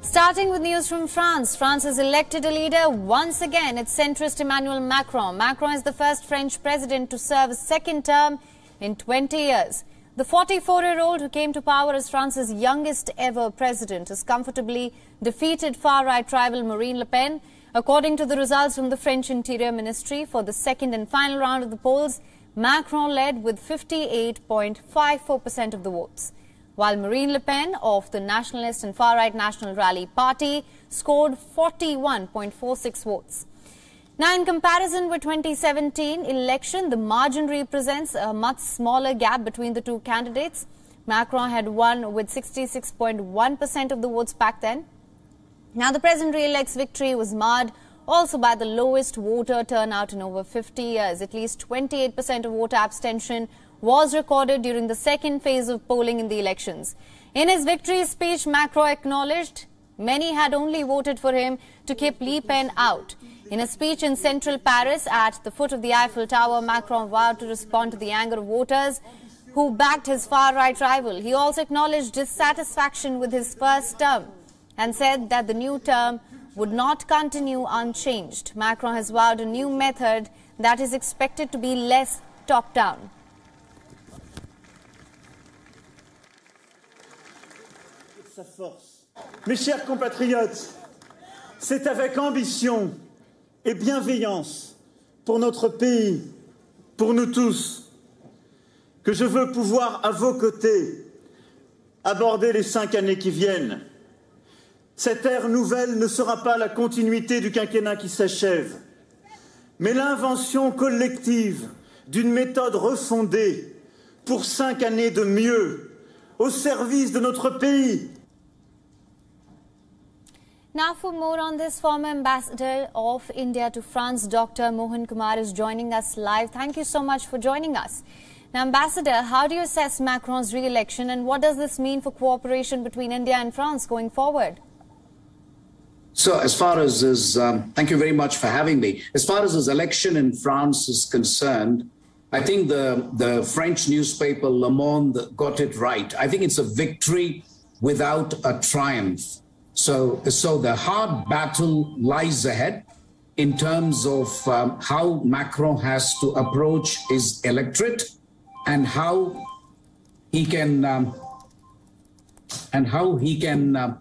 Starting with news from France. France has elected a leader once again. It's centrist Emmanuel Macron. Macron is the first French president to serve a second term in 20 years. The 44-year-old who came to power as France's youngest ever president has comfortably defeated far-right rival Marine Le Pen. According to the results from the French Interior Ministry, for the second and final round of the polls, Macron led with 58.54% of the votes, while Marine Le Pen of the nationalist and far-right National Rally Party scored 41.46 votes. Now, in comparison with 2017 election, the margin represents a much smaller gap between the two candidates. Macron had won with 66.1% of the votes back then. Now, the present re-elect's victory was marred also by the lowest voter turnout in over 50 years. At least 28% of voter abstention was recorded during the second phase of polling in the elections. In his victory speech, Macron acknowledged many had only voted for him to keep Le Pen out. In a speech in central Paris at the foot of the Eiffel Tower, Macron vowed to respond to the anger of voters who backed his far-right rival. He also acknowledged dissatisfaction with his first term and said that the new term would not continue unchanged. Macron has vowed a new method that is expected to be less top-down. Sa force. Mes chers compatriotes, c'est avec ambition et bienveillance pour notre pays, pour nous tous, que je veux pouvoir à vos côtés aborder les 5 années qui viennent. Cette ère nouvelle ne sera pas la continuité du quinquennat qui s'achève, mais l'invention collective d'une méthode refondée pour 5 années de mieux, au service de notre pays. Now, for more on this, former ambassador of India to France, Dr. Mohan Kumar, is joining us live. Thank you so much for joining us. Now, Ambassador, how do you assess Macron's re-election and what does this mean for cooperation between India and France going forward? So as far as his, thank you very much for having me. As far as his election in France is concerned, I think the French newspaper Le Monde got it right. I think it's a victory without a triumph. So the hard battle lies ahead in terms of how Macron has to approach his electorate and how he can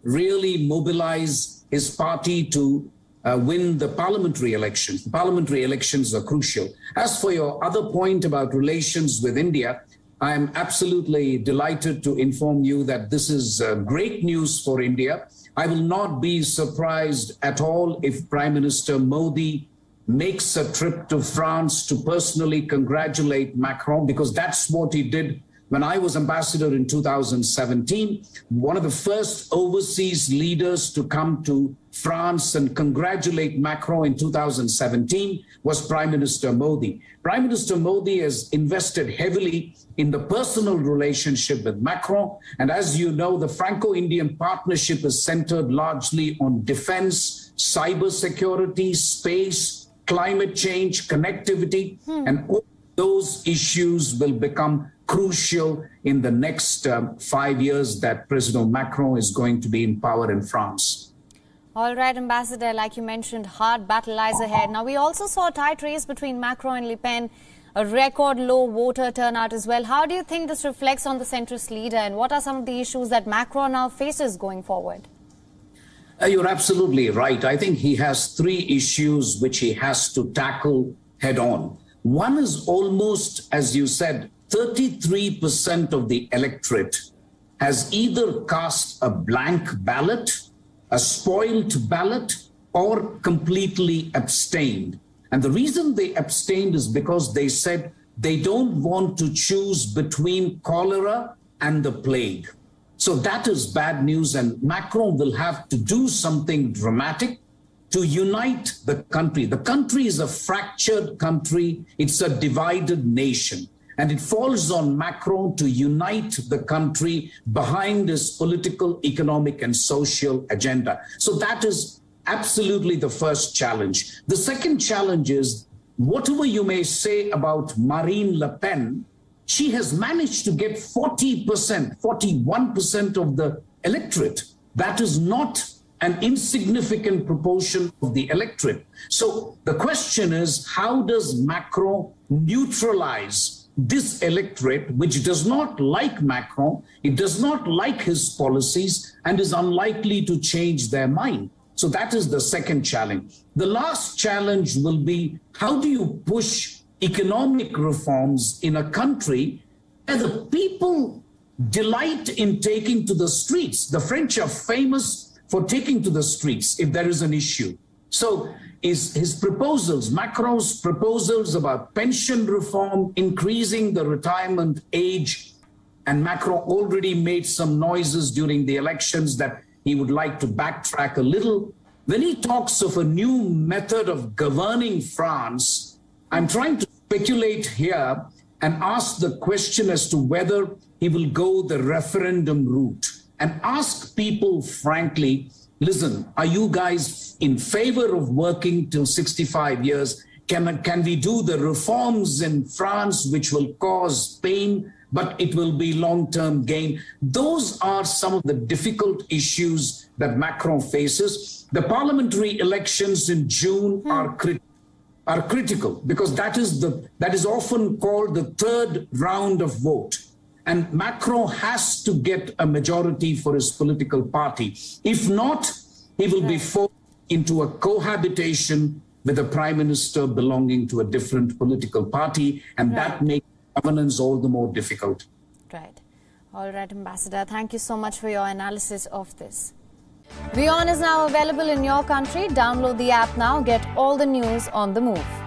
really mobilize his party to win the parliamentary elections. The parliamentary elections are crucial. As for your other point about relations with India, I am absolutely delighted to inform you that this is great news for India. I will not be surprised at all if Prime Minister Modi makes a trip to France to personally congratulate Macron, because that's what he did when I was ambassador in 2017. One of the first overseas leaders to come to France and congratulate Macron in 2017 was Prime Minister Modi. Prime Minister Modi has invested heavily in the personal relationship with Macron. And as you know, the Franco-Indian partnership is centered largely on defense, cybersecurity, space, climate change, connectivity, and all those issues will become crucial in the next 5 years that President Macron is going to be in power in France. All right, Ambassador, like you mentioned, hard battle lies ahead. Now, we also saw a tight race between Macron and Le Pen, a record low voter turnout as well. How do you think this reflects on the centrist leader, and what are some of the issues that Macron now faces going forward? You're absolutely right. I think he has 3 issues which he has to tackle head on. One is almost, as you said, 33% of the electorate has either cast a blank ballot, a spoiled ballot, or completely abstained. And the reason they abstained is because they said they don't want to choose between cholera and the plague. So that is bad news, and Macron will have to do something dramatic to unite the country. The country is a fractured country. It's a divided nation. And it falls on Macron to unite the country behind his political, economic, and social agenda. So that is absolutely the first challenge. The second challenge is, whatever you may say about Marine Le Pen, she has managed to get 40%, 41% of the electorate. That is not an insignificant proportion of the electorate. So the question is, how does Macron neutralize this electorate, which does not like Macron, it does not like his policies, and is unlikely to change their mind? So that is the second challenge. The last challenge will be, how do you push economic reforms in a country where the people delight in taking to the streets? The French are famous for taking to the streets if there is an issue. So is his proposals, Macron's proposals about pension reform, increasing the retirement age, and Macron already made some noises during the elections that he would like to backtrack a little. When he talks of a new method of governing France, I'm trying to speculate here and ask the question as to whether he will go the referendum route and ask people frankly, listen, are you guys in favor of working till 65 years? Can we do the reforms in France which will cause pain, but it will be long-term gain? Those are some of the difficult issues that Macron faces. The parliamentary elections in June are critical because that is often called the third round of vote. And Macron has to get a majority for his political party. If not, he will be forced into a cohabitation with a prime minister belonging to a different political party, and that makes governance all the more difficult. Right. All right, Ambassador. Thank you so much for your analysis of this. WION is now available in your country. Download the app now. Get all the news on the move.